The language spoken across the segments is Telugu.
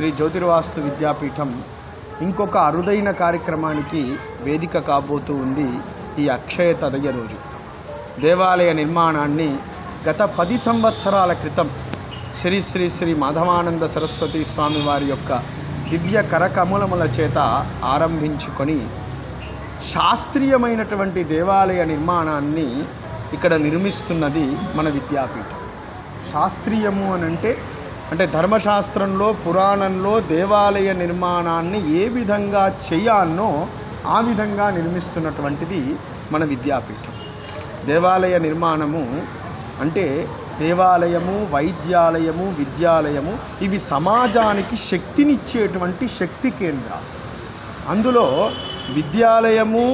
శ్రీ జ్యోతిర్వాస్తు విద్యాపీఠం ఇంకొక అరుదైన కార్యక్రమానికి వేదిక కాబోతూ ఉంది. ఈ అక్షయ తదయ రోజు దేవాలయ నిర్మాణాన్ని గత 10 సంవత్సరాల క్రితం శ్రీ శ్రీ శ్రీ మాధవానంద సరస్వతి స్వామి వారి యొక్క దివ్య కరకమలముల చేత ఆరంభించుకొని శాస్త్రీయమైనటువంటి దేవాలయ నిర్మాణాన్ని ఇక్కడ నిర్మిస్తున్నది మన విద్యాపీఠం. శాస్త్రీయము అంటే ధర్మశాస్త్రంలో పురాణంలో దేవాలయ నిర్మాణాన్ని ఏ విధంగా చేయాలనో ఆ విధంగా నిర్మిస్తున్నటువంటిది మన విద్యాపీఠం. దేవాలయ నిర్మాణము అంటే దేవాలయము, వైద్యాలయము, విద్యాలయము ఇవి సమాజానికి శక్తినిచ్చేటువంటి శక్తి కేంద్రాలు. అందులో విద్యాలయము,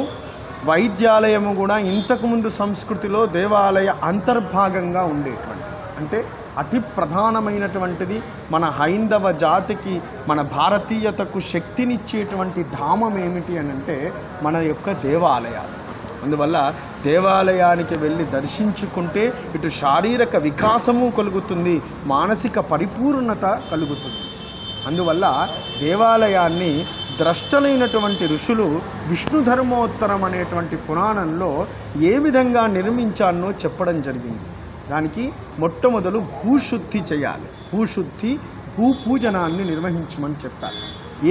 వైద్యాలయము కూడా ఇంతకుముందు సంస్కృతిలో దేవాలయ అంతర్భాగంగా ఉండేటువంటి, అంటే అతి ప్రధానమైనటువంటిది మన హైందవ జాతికి, మన భారతీయతకు శక్తినిచ్చేటువంటి ధామం ఏమిటి అని అంటే మన యొక్క దేవాలయాలు. అందువల్ల దేవాలయానికి వెళ్ళి దర్శించుకుంటే ఇటు శారీరక వికాసము కలుగుతుంది, మానసిక పరిపూర్ణత కలుగుతుంది. అందువల్ల దేవాలయాన్ని ద్రష్టలైనటువంటి ఋషులు విష్ణు ధర్మోత్తరం అనేటువంటి పురాణంలో ఏ విధంగా నిర్మించానో చెప్పడం జరిగింది. దానికి మొట్టమొదలు భూశుద్ధి చేయాలి. భూశుద్ధి, భూపూజనాన్ని నిర్వహించమని చెప్పారు.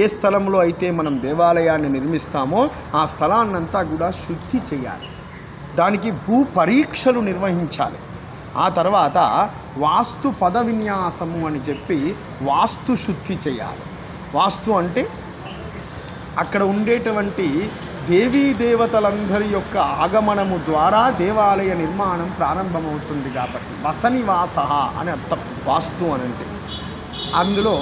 ఏ స్థలంలో అయితే మనం దేవాలయాన్ని నిర్మిస్తామో ఆ స్థలాన్నంతా కూడా శుద్ధి చేయాలి. దానికి భూ పరీక్షలు నిర్వహించాలి. ఆ తర్వాత వాస్తు పద విన్యాసము అని చెప్పి వాస్తు శుద్ధి చేయాలి. వాస్తు అంటే అక్కడ ఉండేటువంటి దేవీ దేవతలందరి యొక్క ఆగమనము ద్వారా దేవాలయ నిర్మాణం ప్రారంభమవుతుంది. కాబట్టి వసనివాస అని అర్థం వాస్తు అనంటే. అందులో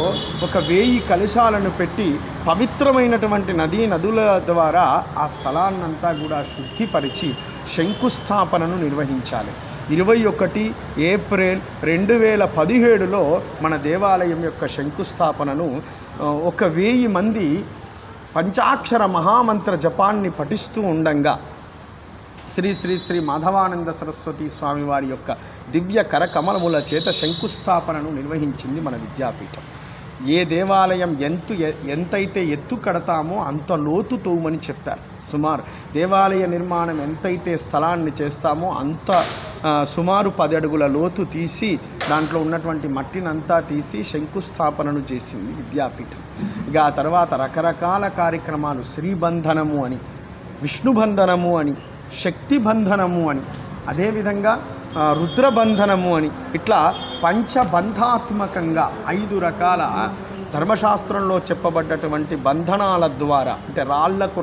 ఒక 1000 కలశాలను పెట్టి పవిత్రమైనటువంటి నదుల ద్వారా ఆ స్థలాన్నంతా కూడా శుద్ధిపరిచి శంకుస్థాపనను నిర్వహించాలి. 21 ఏప్రిల్ 2017లో మన దేవాలయం యొక్క శంకుస్థాపనను ఒక 1000 మంది పంచాక్షర మహామంత్ర జపాన్ని పఠిస్తూ ఉండంగా శ్రీ శ్రీ శ్రీ మాధవానంద సరస్వతి స్వామి వారి యొక్క దివ్య కరకమలముల చేత శంకుస్థాపనను నిర్వహించింది మన విద్యాపీఠం. ఏ దేవాలయం ఎంతైతే ఎత్తు కడతామో అంత లోతు తవ్వమని చెప్పారు. సుమారు దేవాలయ నిర్మాణం ఎంతైతే స్థలాన్ని చేస్తామో అంత సుమారు 10 అడుగుల లోతు తీసి దాంట్లో ఉన్నటువంటి మట్టినంతా తీసి శంకుస్థాపనను చేసింది విద్యాపీఠం. ఇక ఆ తర్వాత రకరకాల కార్యక్రమాలు, శ్రీబంధనము అని, విష్ణుబంధనము అని, శక్తిబంధనము అని, అదేవిధంగా రుద్రబంధనము అని, ఇట్లా పంచబంధాత్మకంగా 5 రకాల ధర్మశాస్త్రంలో చెప్పబడ్డటువంటి బంధనాల ద్వారా, అంటే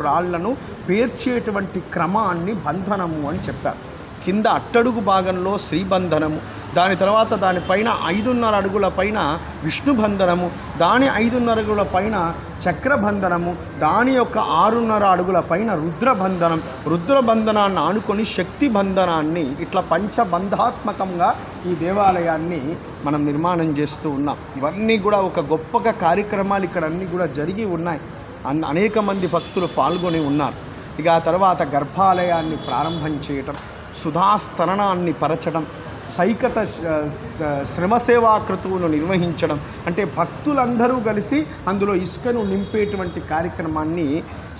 రాళ్లను పేర్చేటువంటి క్రమాన్ని బంధనము అని చెప్పారు. కింద అట్టడుగు భాగంలో శ్రీబంధనము, దాని తర్వాత దానిపైన 5.5 అడుగుల పైన విష్ణుబంధనము, దాని 5.5 అడుగుల పైన చక్రబంధనము, దాని యొక్క 6.5 అడుగుల పైన రుద్రబంధనం, రుద్రబంధనాన్ని ఆనుకొని శక్తి బంధనాన్ని, ఇట్లా పంచబంధాత్మకంగా ఈ దేవాలయాన్ని మనం నిర్మాణం చేస్తూ ఉన్నాం. ఇవన్నీ కూడా ఒక గొప్పగా కార్యక్రమాలు ఇక్కడ అన్నీ కూడా జరిగి ఉన్నాయి. అనేక మంది భక్తులు పాల్గొని ఉన్నారు. ఇక ఆ తర్వాత గర్భాలయాన్ని ప్రారంభం చేయటం, సుధాస్తరణాన్ని పరచడం, సైకత శ్రమసేవా క్రతువును నిర్వహించడం, అంటే భక్తులందరూ కలిసి అందులో ఇసుకను నింపేటువంటి కార్యక్రమాన్ని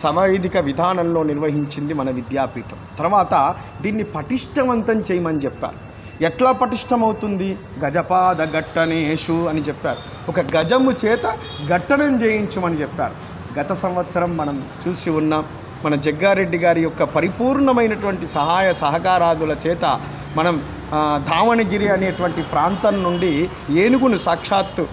సవైదిక విధానంలో నిర్వహించింది మన విద్యాపీఠం. తర్వాత దీన్ని పటిష్టవంతం చేయమని చెప్పారు. ఎట్లా పటిష్టమవుతుంది? గజపాద గట్టనేషు అని చెప్పారు. ఒక గజము చేత గట్టనం చేయించమని చెప్పారు. గత సంవత్సరం మనం చూసి ఉన్నాం. మన జగ్గారెడ్డి గారి యొక్క పరిపూర్ణమైనటువంటి సహాయ సహకారాదుల చేత మనం ధావణగిరి అనేటువంటి ప్రాంతం నుండి ఏనుగును, సాక్షాత్తు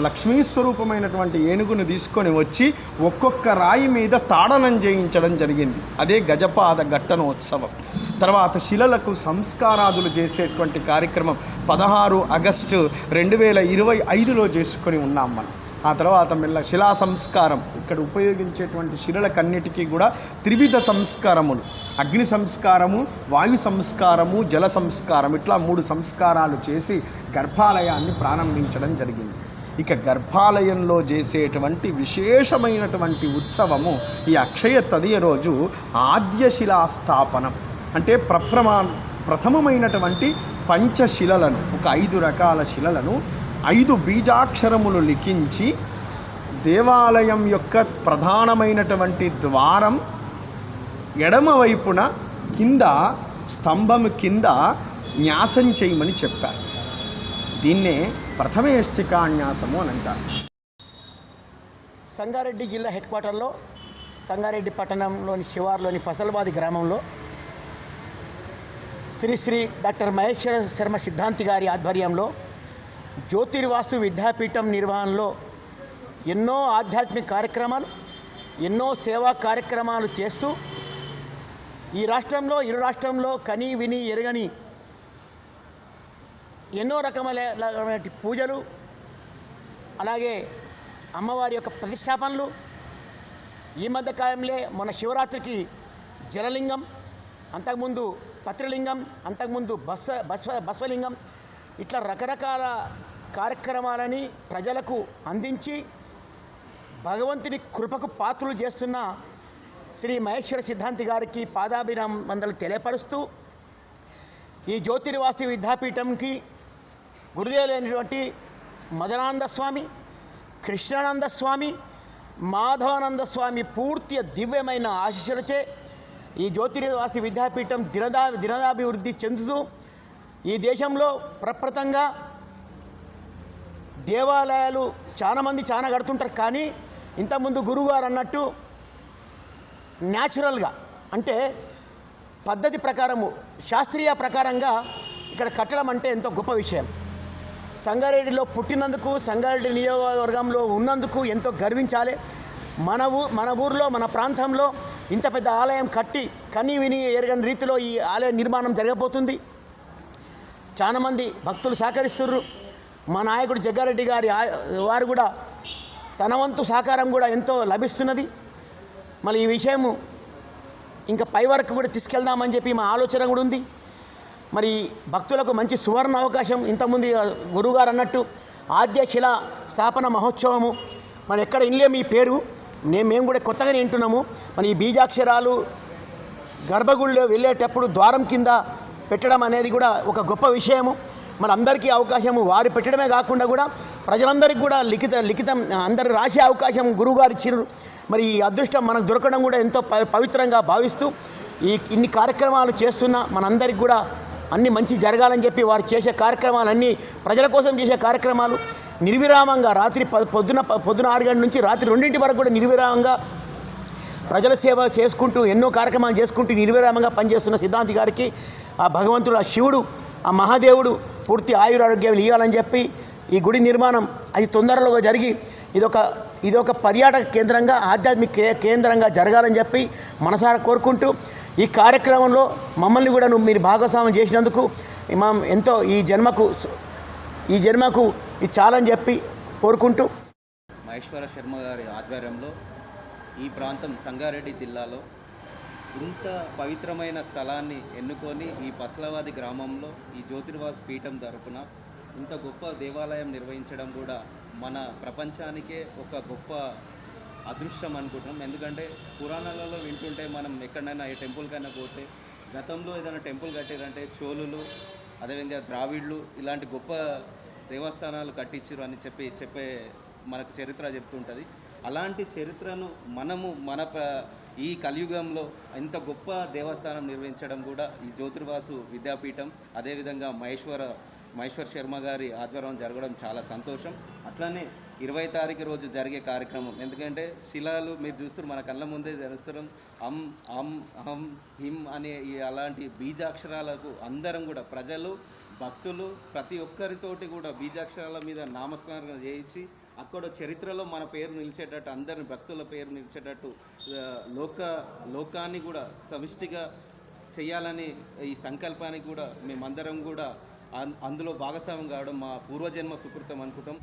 లక్ష్మీ స్వరూపమైనటువంటి ఏనుగును తీసుకొని వచ్చి ఒక్కొక్క రాయి మీద తాడనం చేయించడం జరిగింది. అదే గజపాద గట్టనోత్సవం. తర్వాత శిలలకు సంస్కారాదులు చేసేటువంటి కార్యక్రమం 16 ఆగస్టు 2025లో చేసుకొని ఉన్నాం మనం. ఆ తర్వాత మెల్ల శిలా సంస్కారం, ఇక్కడ ఉపయోగించేటువంటి శిలలకన్నిటికీ కూడా త్రివిధ సంస్కారములు, అగ్ని సంస్కారము, వాయు సంస్కారము, జల సంస్కారం, ఇట్లా 3 సంస్కారాలు చేసి గర్భాలయాన్ని ప్రారంభించడం జరిగింది. ఇక గర్భాలయంలో చేసేటువంటి విశేషమైనటువంటి ఉత్సవము ఈ అక్షయ తదియ రోజు ఆద్యశిలాస్థాపనం. అంటే ప్రథమమైనటువంటి పంచశిలలను, ఒక 5 రకాల శిలలను 5 బీజాక్షరములు లిఖించి దేవాలయం యొక్క ప్రధానమైనటువంటి ద్వారం ఎడమవైపున కింద స్తంభం కింద న్యాసం చేయమని చెప్పారు. దీన్నే ప్రథమేష్టికాన్యాసము అని అంటారు. సంగారెడ్డి జిల్లా హెడ్ క్వార్టర్లో సంగారెడ్డి పట్టణంలోని శివార్లోని ఫసల్వాది గ్రామంలో శ్రీ డాక్టర్ మహేశ్వర శర్మ సిద్ధాంతి గారి ఆధ్వర్యంలో జ్యోతిర్వాస్తు విద్యాపీఠం నిర్వహణలో ఎన్నో ఆధ్యాత్మిక కార్యక్రమాలు, ఎన్నో సేవా కార్యక్రమాలు చేస్తూ ఈ రాష్ట్రంలో ఇరు రాష్ట్రంలో కని విని ఎరగని ఎన్నో రకమైన పూజలు, అలాగే అమ్మవారి యొక్క ప్రతిష్టాపనలు. ఈ మధ్య కాలంలో మన శివరాత్రికి జలలింగం, అంతకుముందు పత్రలింగం, అంతకుముందు బస్వలింగం, ఇట్లా రకరకాల కార్యక్రమాలని ప్రజలకు అందించి భగవంతుని కృపకు పాత్రలు చేస్తున్న శ్రీ మహేశ్వర సిద్ధాంతి గారికి పాదాభివందనలు తెలియపరుస్తూ ఈ జ్యోతిర్వాస్తు విద్యాపీఠంకి గురుదేవులైనటువంటి మదనానంద స్వామి, కృష్ణానంద స్వామి, మాధవానంద స్వామి పూర్తి దివ్యమైన ఆశీస్సులచే ఈ జ్యోతిర్వాస్తు విద్యాపీఠం దినదాభివృద్ధి చెందుతూ ఈ దేశంలో ప్రప్రథంగా దేవాలయాలు చాలా కడుతుంటారు. కానీ ఇంతకుముందు గురువుగారు అన్నట్టు న్యాచురల్గా అంటే పద్ధతి ప్రకారము శాస్త్రీయ ప్రకారంగా ఇక్కడ కట్టడం అంటే ఎంతో గొప్ప విషయం. సంగారెడ్డిలో పుట్టినందుకు, సంగారెడ్డి నియోజకవర్గంలో ఉన్నందుకు ఎంతో గర్వించాలి. మన ఊర్లో మన ప్రాంతంలో ఇంత పెద్ద ఆలయం కట్టి కని విని ఎరగని రీతిలో ఈ ఆలయ నిర్మాణం జరగబోతుంది. చాలామంది భక్తులు సహకరిస్తున్నారు. మా నాయకుడు జగ్గారెడ్డి గారి వారు కూడా తన వంతు సహకారం కూడా ఎంతో లభిస్తున్నది. మళ్ళీ ఈ విషయము ఇంకా పై వరకు కూడా తీసుకెళ్దామని చెప్పి మా ఆలోచన కూడా ఉంది. మరి భక్తులకు మంచి సువర్ణ అవకాశం. ఇంతకుముందు గురువుగారు అన్నట్టు ఆద్యశిల స్థాపన మహోత్సవము మరి ఎక్కడ ఇన్లేము ఈ పేరు, మేము కూడా కొత్తగానే వింటున్నాము. మరి ఈ బీజాక్షరాలు గర్భగుడిలో వెళ్ళేటప్పుడు ద్వారం కింద పెట్టడం అనేది కూడా ఒక గొప్ప విషయము. మన అందరికీ అవకాశము వారు పెట్టడమే కాకుండా కూడా ప్రజలందరికీ కూడా లిఖితం అందరు రాసే అవకాశం గురువుగారు ఇచ్చినారు. మరి ఈ అదృష్టం మనకు దొరకడం కూడా ఎంతో పవిత్రంగా భావిస్తూ ఇన్ని కార్యక్రమాలు చేస్తున్న మనందరికీ కూడా అన్ని మంచి జరగాలని చెప్పి వారు చేసే కార్యక్రమాలన్నీ ప్రజల కోసం చేసే కార్యక్రమాలు నిర్విరామంగా రాత్రి పొద్దున 6 గంటల నుంచి రాత్రి 2 వరకు కూడా నిర్విరామంగా ప్రజల సేవ చేసుకుంటూ ఎన్నో కార్యక్రమాలు చేసుకుంటూ నిర్విరామంగా పనిచేస్తున్న సిద్ధాంతి గారికి ఆ భగవంతుడు, ఆ శివుడు, ఆ మహాదేవుడు పూర్తి ఆయురారోగ్యం ఇవ్వాలని చెప్పి ఈ గుడి నిర్మాణం అది తొందరలో జరిగి ఇదొక పర్యాటక కేంద్రంగా, ఆధ్యాత్మిక కేంద్రంగా జరగాలని చెప్పి మనసారా కోరుకుంటూ ఈ కార్యక్రమంలో మమ్మల్ని కూడా మీరు భాగస్వామ్యం చేసినందుకు ఎంతో ఈ జన్మకు ఇది చాలని చెప్పి కోరుకుంటూ మహేశ్వర శర్మ గారి ఆధ్వర్యంలో ఈ ప్రాంతం సంగారెడ్డి జిల్లాలో ఇంత పవిత్రమైన స్థలాన్ని ఎన్నుకొని ఈ పసలవాది గ్రామంలో ఈ జ్యోతిర్వాసు పీఠం తరపున ఇంత గొప్ప దేవాలయం నిర్వహించడం కూడా మన ప్రపంచానికే ఒక గొప్ప అదృష్టం అనుకుంటున్నాం. ఎందుకంటే పురాణాలలో వింటుంటే మనం ఎక్కడైనా ఏ టెంపుల్కైనా పోతే గతంలో ఏదైనా టెంపుల్ కట్టారంటే చోళులు, అదేవిధంగా ద్రావిడ్లు ఇలాంటి గొప్ప దేవస్థానాలు కట్టించారు అని చెప్పే మనకు చరిత్ర చెప్తుంటుంది. అలాంటి చరిత్రను మన ఈ కలియుగంలో ఇంత గొప్ప దేవస్థానం నిర్వహించడం కూడా ఈ జ్యోతిర్వాసు విద్యాపీఠం, అదేవిధంగా మహేశ్వర శర్మ గారి ఆధ్వర్యం జరగడం చాలా సంతోషం. అట్లనే 20 తారీఖు రోజు జరిగే కార్యక్రమం, ఎందుకంటే శిలాలు మీరు చూస్తారు మన కళ్ళ ముందే తెలుస్తారు. అమ్ అమ్ అహం హిమ్ అనే అలాంటి బీజాక్షరాలకు అందరం కూడా ప్రజలు, భక్తులు ప్రతి ఒక్కరితోటి కూడా బీజాక్షరాల మీద నామస్మరణ చేయించి అక్కడ చరిత్రలో మన పేరు నిలిచేటట్టు, అందరిని భక్తుల పేరు నిలిచేటట్టు లోకాన్ని కూడా సమిష్టిగా చేయాలని ఈ సంకల్పానికి కూడా మేమందరం కూడా అందులో భాగస్వామ్యం కావడం మా పూర్వజన్మ సుకృతం అనుకుంటాం.